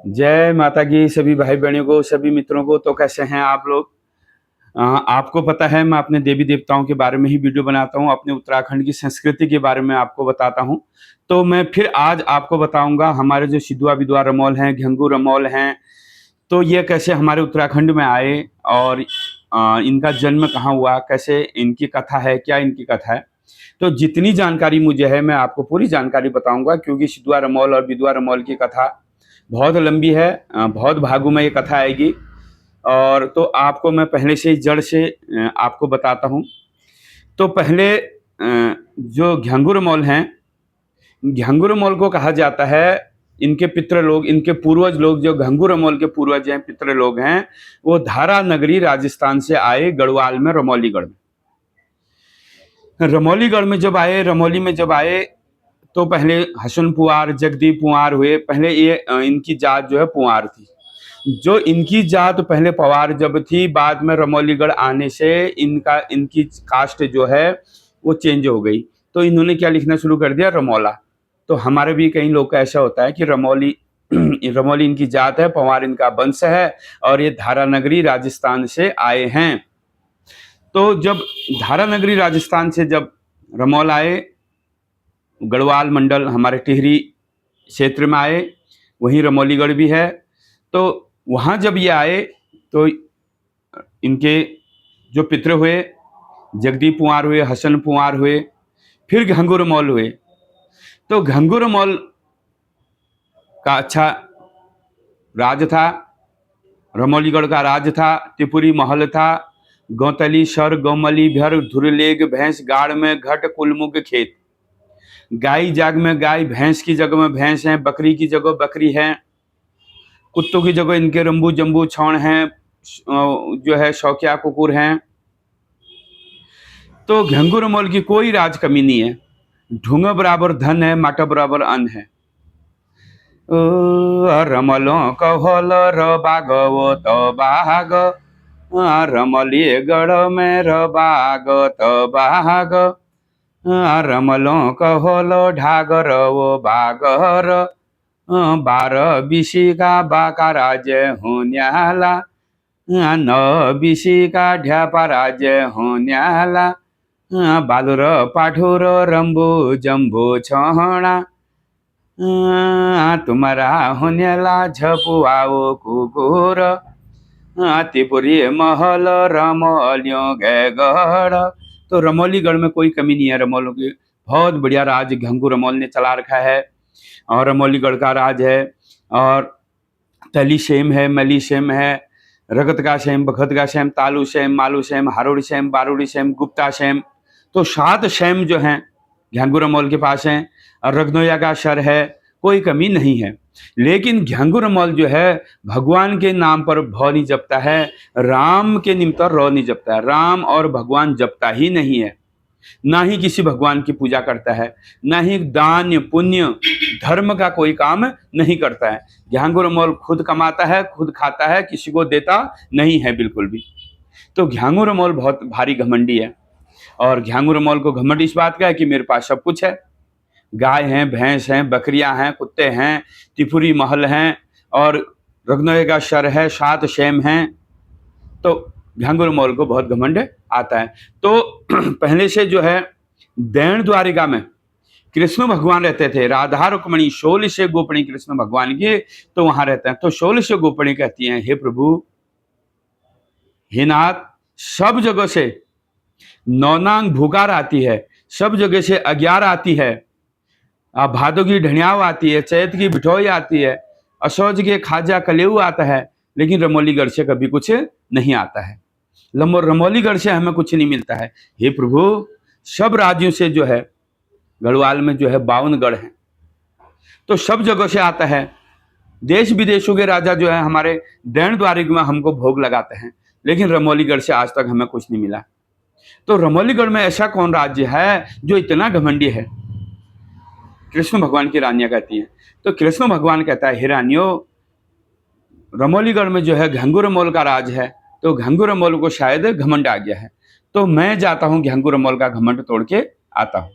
जय माता की सभी भाई बहनों को, सभी मित्रों को। तो कैसे हैं आप लोग? आपको पता है मैं अपने देवी देवताओं के बारे में ही वीडियो बनाता हूँ, अपने उत्तराखंड की संस्कृति के बारे में आपको बताता हूँ। तो मैं फिर आज आपको बताऊंगा हमारे जो सिद्धुआ बिधुआ रमौल हैं, घिंगू रमौल हैं, तो ये कैसे हमारे उत्तराखंड में आए और इनका जन्म कहाँ हुआ, कैसे इनकी कथा है, क्या इनकी कथा है। तो जितनी जानकारी मुझे है मैं आपको पूरी जानकारी बताऊंगा, क्योंकि सिद्धुआ रमौल और बिधुआ रमौल की कथा बहुत लंबी है, बहुत भागों में ये कथा आएगी। और तो आपको मैं पहले से ही जड़ से आपको बताता हूँ। तो पहले जो घिंगुर मौल हैं, घिंगुर मौल को कहा जाता है, इनके पितृ लोग, इनके पूर्वज लोग, जो घिंगुर मौल के पूर्वज हैं, पितृ लोग हैं, वो धारा नगरी राजस्थान से आए गढ़वाल में, रमौलीगढ़ में। रमौलीगढ़ में जब आए, रमौली में जब आए, तो पहले हसन पुआर, जगदीप पुआर हुए। पहले ये इनकी जात जो है पुआर थी। जो इनकी जात पहले पवार जब थी, बाद में रमौलीगढ़ आने से इनकी कास्ट जो है वो चेंज हो गई। तो इन्होंने क्या लिखना शुरू कर दिया, रमौला। तो हमारे भी कई लोग का ऐसा होता है कि रमौली रमौली इनकी जात है, पवार इनका वंश है, और ये धारा नगरी राजस्थान से आए हैं। तो जब धारा नगरी राजस्थान से जब रमौल आए, गढ़वाल मंडल हमारे टिहरी क्षेत्र में आए, वहीं रमौलीगढ़ भी है। तो वहाँ जब ये आए तो इनके जो पितृ हुए, जगदीप पुआर हुए, हसन पुआर हुए, फिर घंगुर मौल हुए। तो घंगुर मौल का अच्छा राज था, रमौलीगढ़ का राज था, त्रिपुरी महल था, गौतली सर गौमली भर धुरलेग भैंस गाड़ में घट कुलमुग खेत। गाय जाग में गाय, भैंस की जगह में भैंस है, बकरी की जगह बकरी है, कुत्तों की जगह इनके रंबू जम्बू छौण हैं, जो है शौकिया कुकुर हैं। तो घंगुर मौल की कोई राज कमी नहीं है। ढूंगा बराबर धन है, माटा बराबर अन्न है। रमलो कहोल बागो तो बाग, रमली गढ़ में बाग तो बाग, रमलो कहोल ढागर वो बागर, बार बिशी का बाका राज्य होन्याला, न बिशी का ढ्यापा राज्य होन्याला, बालुर पाठुर रंबू जम्बू छहणा, तुम्हारा होन्याला झपुआओ कुकुर, त्रिपुरी महल रमौलियों गए गढ़। तो रमौलीगढ़ में कोई कमी नहीं है। रमौलों की बहुत बढ़िया राज घंगू रमौल ने चला रखा है, और रमौलीगढ़ का राज है। और तली सेम है, मली सेम है, रगत का सेम, बखत का सेम, तालू सेम, मालू सेम, हारोड़ी सेम, बारूड़ी सेम, गुप्ता सेम। तो 7 सेम जो हैं घिंगू रमौल के पास हैं। और रगनोया का सर है, कोई कमी नहीं है। लेकिन घिंगू रमौल जो है भगवान के नाम पर भ नहीं जपता है, राम के निमित्त र नहीं जपता है। राम और भगवान जपता ही नहीं है, ना ही किसी भगवान की पूजा करता है, ना ही दान पुण्य धर्म का कोई काम नहीं करता है। घिंगू रमौल खुद कमाता है, खुद खाता है, किसी को देता नहीं है बिल्कुल भी। तो घिंगू रमौल बहुत भारी घमंडी है। और घिंगू रमौल को घमंड इस बात का है कि मेरे पास सब कुछ है, गाय हैं, भैंस हैं, बकरियां हैं, कुत्ते हैं, त्रिपुरी महल हैं, और रगनोए का शर है, 7 शेम हैं। तो घिंगू रमौल को बहुत घमंड आता है। तो पहले से जो है दैन द्वारिका में कृष्ण भगवान रहते थे, राधा रुक्मणी 16 गोपणी कृष्ण भगवान की, तो वहां रहते हैं। तो 16 गोपणी कहती हैं, हे प्रभु, हे नाथ, सब जगह से नौनांग भूकार आती है, सब जगह से अग्यार आती है, भादों की ढणियाव आती है, चैत की बिठोई आती है, असौज के खाजा कलेऊ आता है, लेकिन रमौलीगढ़ से कभी कुछ नहीं आता है। रमौलीगढ़ से हमें कुछ नहीं मिलता है। हे प्रभु, सब राज्यों से जो है, गढ़वाल में जो है 52 गढ़ हैं, तो सब जगह से आता है। देश विदेशों के राजा जो है हमारे दैन द्वारिक में हमको भोग लगाते हैं, लेकिन रमौलीगढ़ से आज तक हमें कुछ नहीं मिला। तो रमौलीगढ़ में ऐसा कौन राज्य है जो इतना घमंडी है? कृष्ण भगवान की रानियां कहती हैं। तो कृष्ण भगवान कहता है, हे रानियों, रमौलीगढ़ में जो है घिंगू रमौल का राज है, तो घिंगू रमौल को शायद घमंड आ गया है। तो मैं जाता हूं घिंगू रमौल का घमंड तोड़ के आता हूं।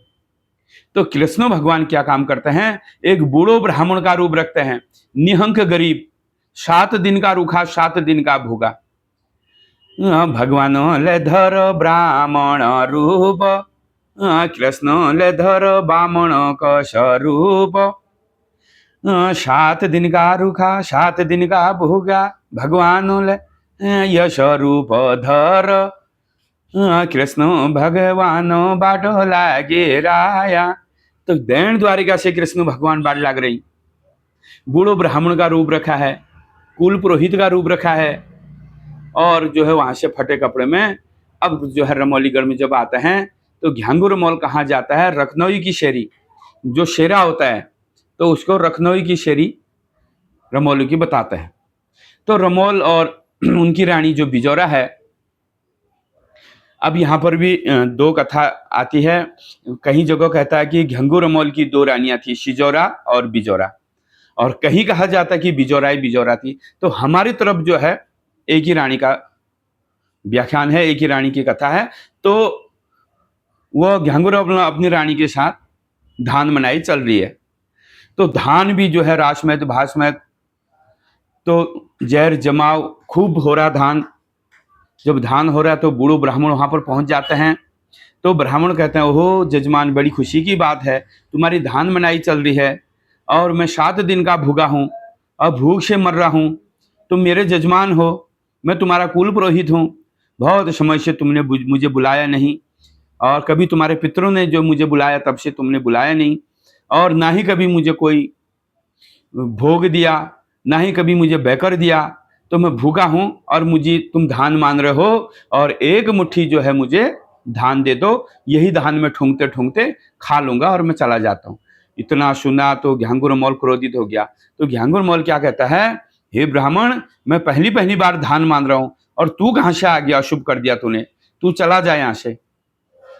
तो कृष्ण भगवान क्या काम करते हैं? एक बूढ़ो ब्राह्मण का रूप रखते हैं, निहंक गरीब, 7 दिन का रूखा 7 दिन का भूखा। भगवान ले धर ब्राह्मण रूप, कृष्ण ले धर बामण का स्वरूप। 7 दिन का रूखा 7 दिन का भूखा, भगवान ले यश रूप धर। कृष्ण भगवान बाट लागे राया। तो दैन द्वारिका से कृष्ण भगवान बाट लाग रही। बूढ़ो ब्राह्मण का रूप रखा है, कुल पुरोहित का रूप रखा है, और जो है वहां से फटे कपड़े में अब जो है रमौलीगढ़ में जब आता है तो घ्यांगुर मॉल कहाँ जाता है? रखनऊ की शेरी, जो शेरा होता है तो उसको रखनऊ की शेरी रमौली की बताते हैं। तो रमौल और उनकी रानी जो बिजौरा है, अब यहाँ पर भी दो कथा आती है। कहीं जगह कहता है कि घंगू रमौल की 2 रानियां थी, शिजौरा और बिजौरा, और कहीं कहा जाता है कि बिजौरा ही बिजौरा थी। तो हमारी तरफ जो है एक ही रानी का व्याख्यान है, एक ही रानी की कथा है। तो वह घंगू रमौल अपनी रानी के साथ धान मनाई चल रही है। तो धान भी जो है रासमैत भासमैत, तो जहर जमाव खूब हो रहा धान। जब धान हो रहा है तो बूढ़ो ब्राह्मण वहां पर पहुंच जाते हैं। तो ब्राह्मण कहते हैं, ओहो जजमान, बड़ी खुशी की बात है, तुम्हारी धान मनाई चल रही है और मैं 7 दिन का भूखा हूँ और भूख से मर रहा हूँ। तुम मेरे जजमान हो, मैं तुम्हारा कुल पुरोहित हूँ, बहुत समय से तुमने मुझे बुलाया नहीं, और कभी तुम्हारे पितरों ने जो मुझे बुलाया तब से तुमने बुलाया नहीं, और ना ही कभी मुझे कोई भोग दिया, ना ही कभी मुझे बैकर दिया। तो मैं भूखा हूं और मुझे तुम धान मान रहे हो, और एक मुट्ठी जो है मुझे धान दे दो, यही धान में ठूंगते ठूंगते खा लूंगा और मैं चला जाता हूं। इतना सुना तो घ्यांगुर मौल क्रोधित हो गया। तो घ्यांगुर मौल क्या कहता है, हे ब्राह्मण, मैं पहली पहली बार धान मान रहा हूं और तू कहां से आ गया? अशुभ कर दिया तूने, तू चला जा यहां से।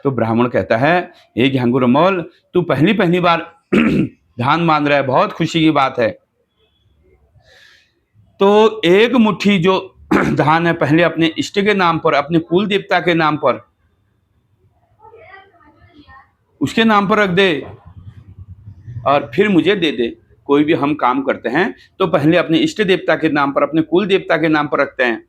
तो ब्राह्मण कहता है, हे घ्यांगुर मौल, तू पहली पहली बार धान मान रहा है, बहुत खुशी की बात है। तो एक मुट्ठी जो धान है पहले अपने इष्ट के नाम पर, अपने कुल देवता के नाम पर, उसके नाम पर रख दे और फिर मुझे दे दे। कोई भी हम काम करते हैं तो पहले अपने इष्ट देवता के नाम पर, अपने कुल देवता के नाम पर रखते हैं,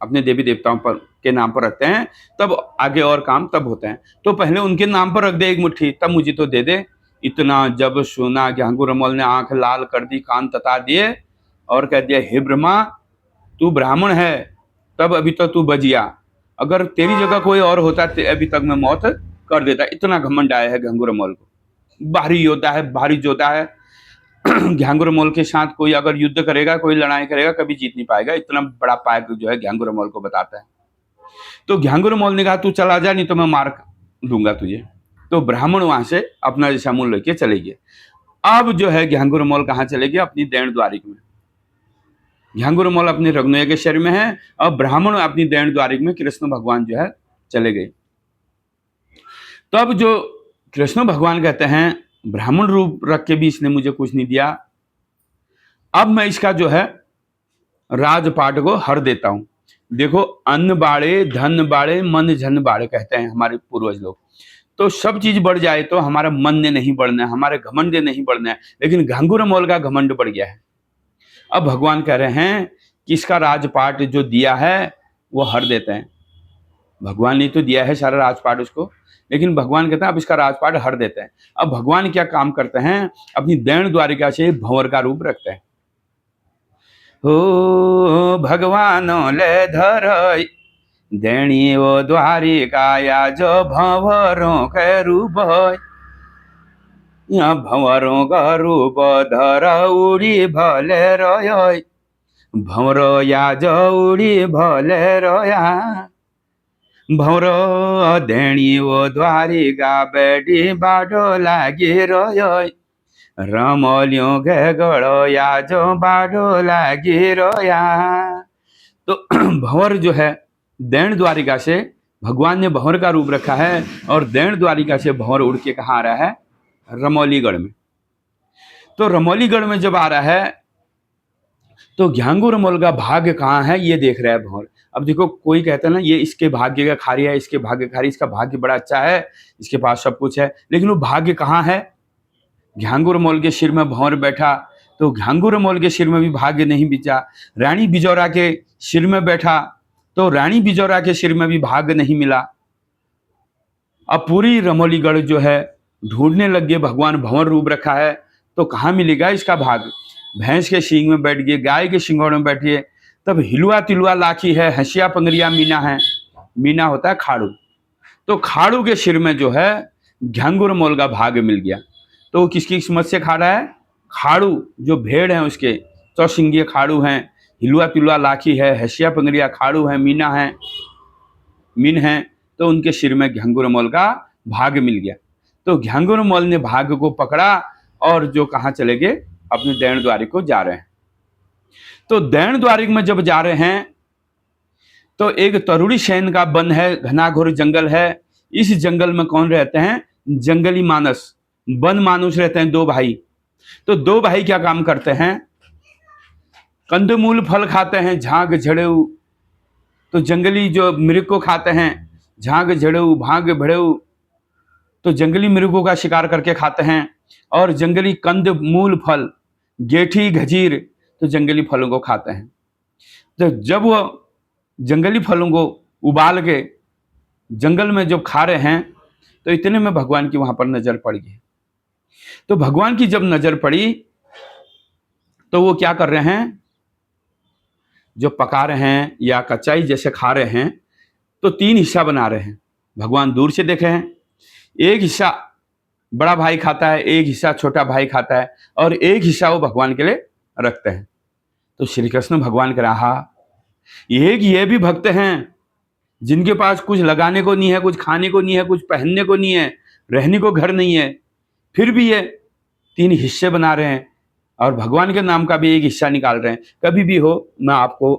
अपने देवी देवताओं पर के नाम पर रखते हैं, तब आगे और काम तब होते हैं। तो पहले उनके नाम पर रख दे एक मुट्ठी, तब मुझे तो दे दे। इतना जब सुना, घ्यांगुर मौल ने आंख लाल कर दी, कान तता दिए और कह दिया, हे ब्रह्मा, तू ब्राह्मण है तब अभी तक तू बजिया, अगर तेरी जगह कोई और होता अभी तक मैं मौत कर देता। इतना घमंड आया है घंगुर मौल को। भारी योद्धा है, भारी योद्धा है। घ्यांगुर मौल के साथ कोई अगर युद्ध करेगा, कोई लड़ाई करेगा, कभी जीत नहीं पाएगा। इतना बड़ा पायक जो है घ्यांगुर मौल को बताता है। तो घ्यांगुर मौल ने कहा, तू चला जा, नहीं तो मैं मार दूंगा तुझे। तो ब्राह्मण वहां से अपना जैसा मूल लेके चले गए। अब जो है घ्यांगुर मौल कहाँ चले गए? अपनी दैन द्वारिक में। घ्यांगुर मौल अपने रघुनय के शहर में है और ब्राह्मण अपनी दैन द्वारिक में कृष्ण भगवान जो है चले गए। तब जो कृष्ण भगवान कहते हैं, ब्राह्मण रूप रख के भी इसने मुझे कुछ नहीं दिया, अब मैं इसका जो है राजपाट को हर देता हूं। देखो, अन्न बाड़े धन बाड़े मन झन बाड़े कहते हैं हमारे पूर्वज लोग। तो सब चीज बढ़ जाए तो हमारा मन ने नहीं बढ़ना है, हमारे घमंड ने नहीं बढ़ना है, लेकिन घंगुर मौल का घमंड बढ़ गया है। अब भगवान कह रहे हैं कि इसका राजपाट जो दिया है वो हर देते हैं। भगवान ने तो दिया है सारा राजपाट उसको, लेकिन भगवान कहते हैं अब इसका राजपाट हर देते हैं। अब भगवान क्या काम करते हैं, अपनी दैन द्वारिका से भंवर का रूप रखते हैं। हो भगवान ले धर देणी वो द्वारिकाया जो भंवरों के रूप, भंवरों का रूप धर उड़ी भले रोय, भंवरो या जो उड़ी भले रोया, भंवरो देणी वो द्वारिका बेटी बाडो लागी रोय, रमोलियों के गड़ो या जो बाडो लागी रोया। तो भंवर जो है दैन द्वारिका से भगवान ने भंवर का रूप रखा है, और दैन द्वारिका से भंवर उड़ के कहाँ आ रहा है? रमौलीगढ़ में। तो रमौलीगढ़ में जब आ रहा है तो घ्यांगुर मौल का भाग्य कहाँ है ये देख रहा है भंवर। अब देखो, कोई कहता है ना, ये इसके भाग्य का खारी है, इसके भाग्य खारी, इसका भाग्य बड़ा अच्छा है, इसके पास सब कुछ है, लेकिन वो भाग्य कहाँ है? घ्यांगुर मौल के सिर में भंवर बैठा, तो घांगुरमोल के सिर में भी भाग्य नहीं बिचा। रानी बिजौरा के सिर में बैठा तो रानी बिजौरा के सिर में भी भाग्य नहीं मिला। अब पूरी रमोलीगढ़ जो है ढूंढने लग गए, भगवान भंवर रूप रखा है तो कहाँ मिलेगा इसका भाग। भैंस के सींग में बैठ गए, गाय के सिंगोड़ में बैठिए, तब हिलुआ तिलुआ लाखी है, हंसिया पंगरिया मीना है। मीना होता है खाड़ू, तो खाड़ू के सिर में जो है घांगुरमोल का भाग मिल गया। तो वो किसकी किस्मत से खा रहा है? खाड़ू जो भेड़ हैं उसके, चौसिंगिया खाड़ू हैं, हिलुआ तिलुआ लाखी है, हंसिया पंगरिया खाड़ू है, मीना है, मीन है, तो उनके सिर में घांगुरमोल का भाग मिल गया। तो घांगुरमोल ने भाग को पकड़ा और जो कहाँ चले गए, अपने दैन द्वारिक को जा रहे हैं। तो दैन द्वारिक में जब जा रहे हैं तो एक तरुणी सैन का वन है, घनाघोर जंगल है। इस जंगल में कौन रहते हैं? जंगली मानस, वन मानुष रहते हैं, दो भाई। तो दो भाई क्या काम करते हैं? कंदमूल फल खाते हैं, झांग झड़ेऊ। तो जंगली जो मृग को खाते हैं, झांग झड़ेऊ भांग भड़ेऊ, तो जंगली मृगों का शिकार करके खाते हैं। और जंगली कंद मूल फल, गेठी घजीर, तो जंगली फलों को खाते हैं। तो जब वो जंगली फलों को उबाल के जंगल में जब खा रहे हैं तो इतने में भगवान की वहां पर नजर पड़ गई। तो भगवान की जब नजर पड़ी तो वो क्या कर रहे हैं, जो पका रहे हैं या कच्चाई जैसे खा रहे हैं, तो तीन हिस्सा बना रहे हैं। भगवान दूर से देखे हैं, एक हिस्सा बड़ा भाई खाता है, एक हिस्सा छोटा भाई खाता है, और एक हिस्सा वो भगवान के लिए रखते हैं। तो श्री कृष्ण भगवान कह रहा, ये भी भक्त हैं जिनके पास कुछ लगाने को नहीं है, कुछ खाने को नहीं है, कुछ पहनने को नहीं है, रहने को घर नहीं है, फिर भी ये तीन हिस्से बना रहे हैं और भगवान के नाम का भी एक हिस्सा निकाल रहे हैं। कभी भी हो, मैं आपको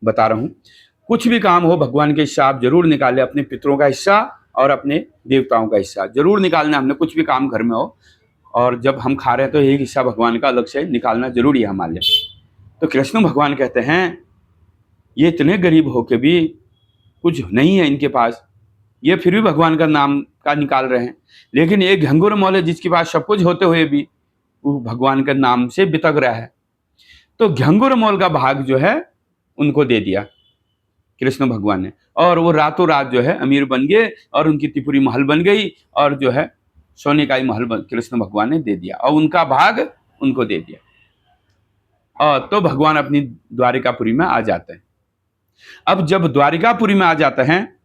बता रहा हूं, कुछ भी काम हो, भगवान के हिस्सा आप जरूर निकालें। अपने पितरों का हिस्सा और अपने देवताओं का हिस्सा जरूर निकालना। हमने कुछ भी काम घर में हो और जब हम खा रहे हैं तो एक हिस्सा भगवान का अलग से निकालना जरूरी है हमारे लिए। तो कृष्ण भगवान कहते हैं, ये इतने गरीब होके भी कुछ नहीं है इनके पास, ये फिर भी भगवान का नाम का निकाल रहे हैं। लेकिन एक घंगुरमोल है जिसके पास सब कुछ होते हुए भी वो भगवान के नाम से बितक रहा है। तो घंगुरमोल का भाग जो है उनको दे दिया कृष्ण भगवान ने, और वो रातों रात जो है अमीर बन गए और उनकी त्रिपुरी महल बन गई, और जो है सोने का ही महल कृष्ण भगवान ने दे दिया और उनका भाग उनको दे दिया। और तो भगवान अपनी द्वारिकापुरी में आ जाते हैं। अब जब द्वारिकापुरी में आ जाते हैं,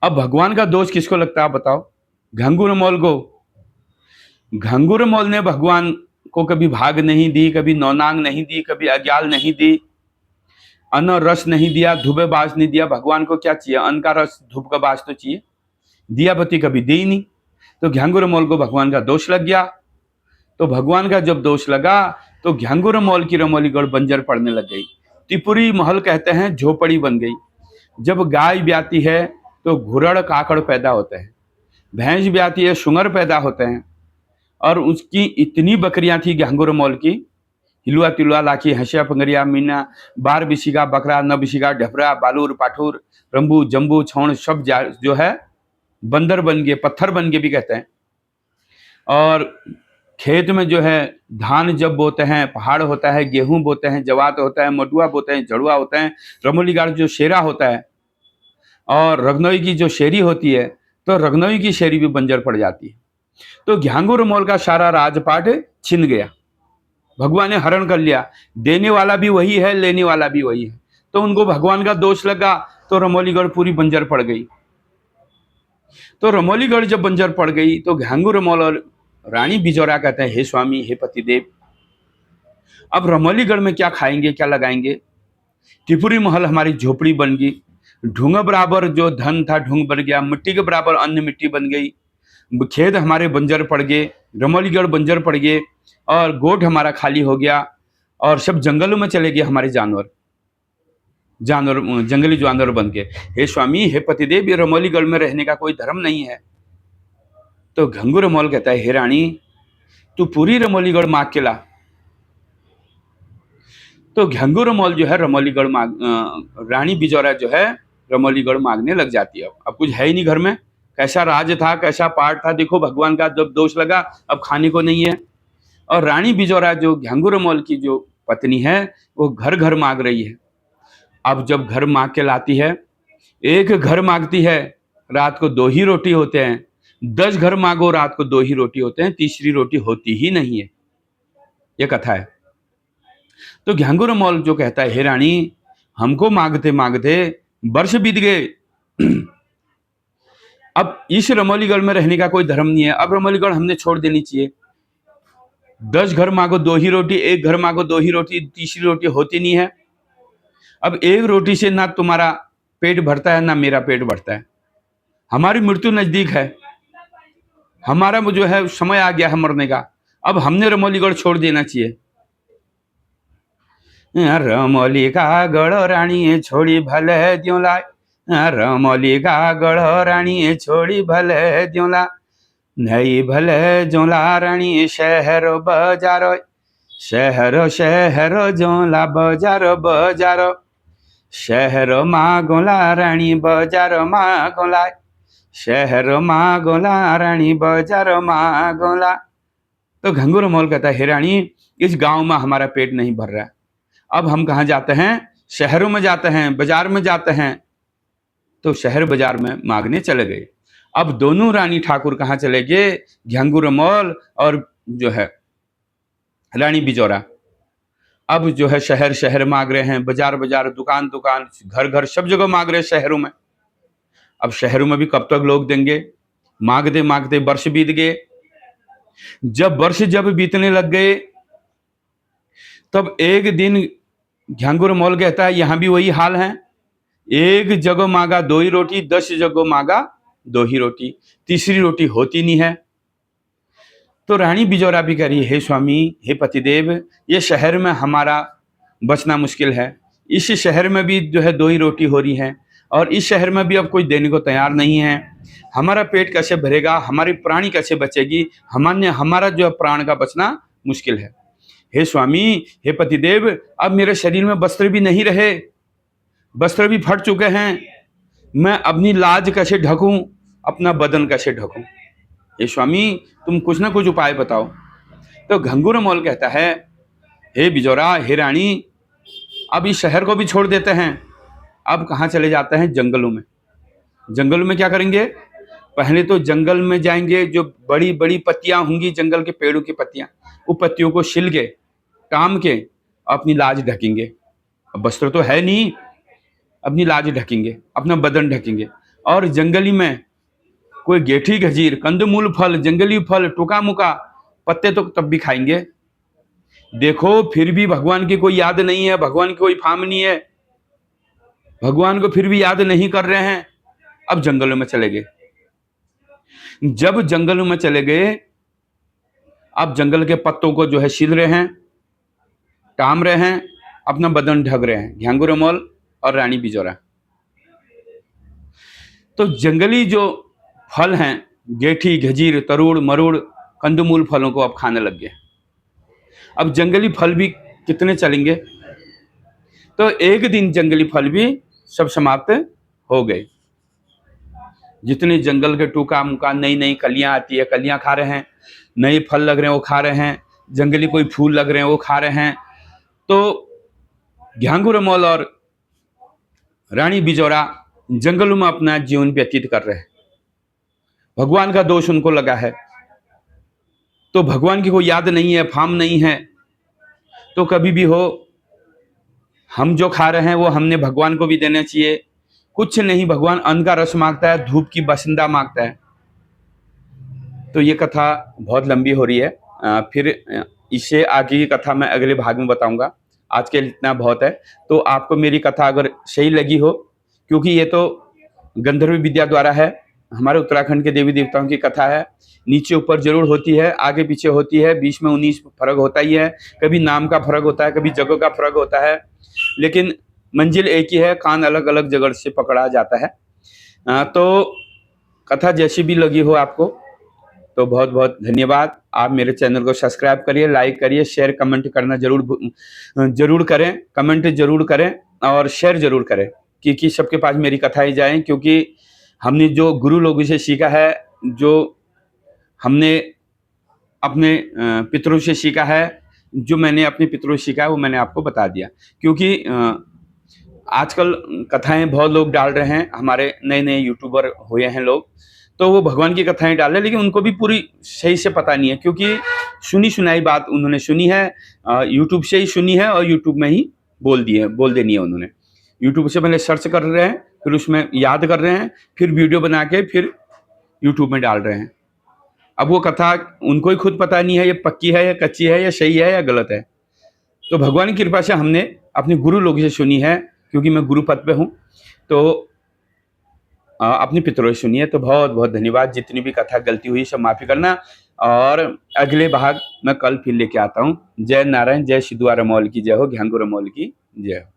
अब भगवान का दोष किसको लगता है बताओ? घंगुरमोल को। घंगुरमोल ने भगवान को कभी भाग नहीं दी, कभी नौनांग नहीं दी, कभी अज्ञाल नहीं दी, अन्न रस नहीं दिया, धुबे बास नहीं दिया। भगवान को क्या चाहिए? अन्न का रस, धूप का बास तो चाहिए। दिया बत्ती कभी दी नहीं। तो घंगुरमोल को भगवान का दोष लग गया। तो भगवान का जब दोष लगा तो घंगुरमोल की रमोलीगढ़ बंजर पड़ने लग गई। त्रिपुरी महल कहते हैं झोपड़ी बन गई। जब गाय ब्याती है तो घुरड़ काकड़ पैदा होते हैं, भैंस ब्याती है सुंगर पैदा होते हैं, और उसकी इतनी बकरियां थी घंगुरमोल की, हिलुआ तिलुआ लाखी, हंसिया पंगरिया मीना, बार बिशिका बकरा, न बिशिका ढपरा, बालूर पाठुर, रंबू जम्बू छौण, सब जो है बंदर बन गए, पत्थर बन गए भी कहते हैं। और खेत में जो है धान जब बोते हैं, पहाड़ होता है, गेहूं बोते हैं, जवात होता है, मडुआ बोते हैं, जड़ुआ होता है, रमोलीगढ़ जो शेरा होता है, और रगनोई की जो शेरी होती है, तो रगनोई की शेरी भी बंजर पड़ जाती है। तो घांगुरमोल का सारा राजपाट छिन गया, भगवान ने हरण कर लिया। देने वाला भी वही है, लेने वाला भी वही है। तो उनको भगवान का दोष लगा, तो रमोलीगढ़ पूरी बंजर पड़ गई। तो रमोलीगढ़ जब बंजर पड़ गई तो घांगुरमोल और रानी बिजौरा कहते हैं, हे स्वामी, हे पतिदेव, अब रमोलीगढ़ में क्या खाएंगे, क्या लगाएंगे? त्रिपुरी महल हमारी झोपड़ी बन गई, ढूंग बराबर जो धन था ढूंग बन गया, मिट्टी के बराबर अन्न मिट्टी बन गई, खेत हमारे बंजर पड़ गए, रमोलीगढ़ बंजर पड़ गए, और गोठ हमारा खाली हो गया, और सब जंगलों में चले गए हमारे जानवर जंगली जानवर बन के। हे स्वामी, हे पतिदेव, ये रमोलीगढ़ में रहने का कोई धर्म नहीं है। तो घंगुरमोल कहता है, हे रानी, तू पूरी रमोलीगढ़ मांग के ला। तो घंगुरमोल जो है रमोलीगढ़ रानी बिजौरा जो है रमोलीगढ़ मांगने लग जाती है। अब कुछ है ही नहीं घर में, कैसा राज था, कैसा पाठ था, देखो भगवान का जब दोष लगा, अब खाने को नहीं है। और रानी बिजोरा जो घ्यांगुरमोल की जो पत्नी है वो घर घर मांग रही है। अब जब घर मांग के लाती है, एक घर मांगती है, रात को 2 ही रोटी होते हैं। 10 घर मांगो, रात को 2 ही रोटी होते हैं, तीसरी रोटी होती ही नहीं है। ये कथा है। तो घ्यांगुरमोल जो कहता है, हे रानी, हमको मांगते मांगते वर्ष बीत गए। अब इस रमौलीगढ़ में रहने का कोई धर्म नहीं है। अब रमौलीगढ़ हमने छोड़ देनी चाहिए। 10 घर मांगो 2 ही रोटी, एक घर मांगो 2 ही रोटी, तीसरी रोटी होती नहीं है। अब एक रोटी से ना तुम्हारा पेट भरता है ना मेरा पेट भरता है। हमारी मृत्यु नजदीक है, हमारा वो जो है समय आ गया है मरने का। अब हमने रमौलीगढ़ छोड़ देना चाहिए। रमौली का गढ़ रानी छोड़ी भले द्योला, रमौली का गढ़ रानी छोड़ी भले द्योला, नई भले जोला रानी शहरो बजारो, शहरो शहरो जोला बजारो बजारो, शहरो माँ गोला रानी बजारो माँ गोला, शहरो माँ गोला रानी बजारो माँ गोला। तो घंगुरमोल कहता है, हे रानी, इस गांव में हमारा पेट नहीं भर रहा है। अब हम कहाँ जाते हैं? शहरों में जाते हैं, बाजार में जाते हैं। तो शहर बाजार में मांगने चले गए। अब दोनों रानी ठाकुर कहाँ चले गए? घ्यांगुरमोल और जो है रानी बिजोरा। अब जो है शहर शहर मांग रहे हैं, बाजार बाजार, दुकान दुकान, घर घर, सब जगह मांग रहे हैं शहरों में। अब शहरों में भी कब तक लोग देंगे? मांगते मांगते वर्ष बीत गए। जब वर्ष बीतने लग गए, तब एक दिन घ्यांगुरमोल कहता है, यहां भी वही हाल है। एक जगह मांगा 2 ही रोटी, 10 जगह मांगा 2 ही रोटी, तीसरी रोटी होती नहीं है। तो रानी बिजोरा भी कह रही है, हे स्वामी, हे पतिदेव, ये शहर में हमारा बचना मुश्किल है। इस शहर में भी जो है 2 ही रोटी हो रही है, और इस शहर में भी अब कोई देने को तैयार नहीं है। हमारा पेट कैसे भरेगा? हमारी प्राणी कैसे बचेगी? हमारा जो प्राण का बचना मुश्किल है। हे स्वामी, हे पतिदेव, अब मेरे शरीर में वस्त्र भी नहीं रहे, वस्त्र भी फट चुके हैं। मैं अपनी लाज कैसे ढकूं, अपना बदन कैसे ढकूं? हे स्वामी, तुम कुछ ना कुछ उपाय बताओ। तो घंगुरमोल कहता है, हे बिजोरा, हे रानी, अब इस शहर को भी छोड़ देते हैं। अब कहाँ चले जाते हैं? जंगलों में। जंगलों में क्या करेंगे? पहले तो जंगल में जाएंगे, जो बड़ी बड़ी पत्तियां होंगी, जंगल के पेड़ों की पत्तियां, वो पत्तियों को छिल के, काम के, अपनी लाज ढकेंगे। अब वस्त्र तो है नहीं, अपनी लाज ढकेंगे, अपना बदन ढकेंगे। और जंगली में कोई गेठी गजीर, कंदमूल फल, जंगली फल, टुका मुका पत्ते तो तब भी खाएंगे। देखो, फिर भी भगवान की कोई याद नहीं है, भगवान की कोई फाम नहीं है, भगवान को फिर भी याद नहीं कर रहे हैं। अब जंगलों में चले गए। जब जंगलों में चले गए, अब जंगल के पत्तों को जो है छील रहे हैं, टाम रहे हैं, अपना बदन ढक रहे हैं, घ्यांगुरमोल और रानी बिजोरा। तो जंगली जो फल हैं, गेठी, गजीर, तरुड़, मरुड़, कंदमूल फलों को अब खाने लग गए। अब जंगली फल भी कितने चलेंगे? तो एक दिन जंगली फल भी सब समाप्त हो गए। जितने जंगल के टूका मुका, नई नई कलियां आती है, कलियां खा रहे हैं, नए फल लग रहे हैं वो खा रहे हैं, जंगली कोई फूल लग रहे हैं वो खा रहे हैं। तो घ्यांगुरमोल और रानी बिजोरा जंगलों में अपना जीवन व्यतीत कर रहे हैं। भगवान का दोष उनको लगा है, तो भगवान की कोई याद नहीं है, फाम नहीं है। तो कभी भी हो, हम जो खा रहे हैं वो हमने भगवान को भी देना चाहिए। कुछ नहीं, भगवान अन्न का रस मांगता है, धूप की बसिंदा मांगता है। तो ये कथा बहुत लंबी हो रही है, फिर इससे आगे की कथा मैं अगले भाग में बताऊंगा। आज के लिए इतना बहुत है। तो आपको मेरी कथा अगर सही लगी हो, क्योंकि ये तो गंधर्व विद्या द्वारा है, हमारे उत्तराखंड के देवी देवताओं की कथा है, नीचे ऊपर जरूर होती है, आगे पीछे होती है, बीच में 19 फर्क होता ही है, कभी नाम का फर्क होता है, कभी जगह का फर्क होता है, लेकिन मंजिल एक ही है, कान अलग अलग जगह से पकड़ा जाता है। तो कथा जैसी भी लगी हो आपको, तो बहुत बहुत धन्यवाद। आप मेरे चैनल को सब्सक्राइब करिए, लाइक करिए, शेयर कमेंट करना जरूर करें, कमेंट जरूर करें और शेयर जरूर करें, क्योंकि सबके पास मेरी कथाएं जाएं। क्योंकि हमने जो गुरु लोगों से सीखा है, जो हमने अपने पितरों से सीखा है। जो मैंने अपने पितरों से सीखा है वो मैंने आपको बता दिया, क्योंकि आजकल कथाएं बहुत लोग डाल रहे हैं, हमारे नए नए यूट्यूबर हुए हैं लोग, तो वो भगवान की कथाएं डाल रहे हैं, लेकिन उनको भी पूरी सही से पता नहीं है, क्योंकि सुनी सुनाई बात उन्होंने सुनी है, यूट्यूब से ही सुनी है और यूट्यूब में ही बोल देनी है उन्होंने। यूट्यूब से पहले सर्च कर रहे हैं, फिर उसमें याद कर रहे हैं, फिर वीडियो बना के फिर यूट्यूब में डाल रहे हैं। अब वो कथा उनको ही खुद पता नहीं है ये पक्की है या कच्ची है या सही है या गलत है। तो भगवान की कृपा से हमने अपने गुरु लोगों से सुनी है, क्योंकि मैं गुरु पद पे हूँ, तो अपने पितरों से सुनी है। तो बहुत बहुत धन्यवाद। जितनी भी कथा गलती हुई सब माफ़ी करना, और अगले भाग मैं कल फिर लेके आता हूँ। जय नारायण, जय सिद्धू रमौल की जय हो, ज्ञान गुरु रमौल की जय हो।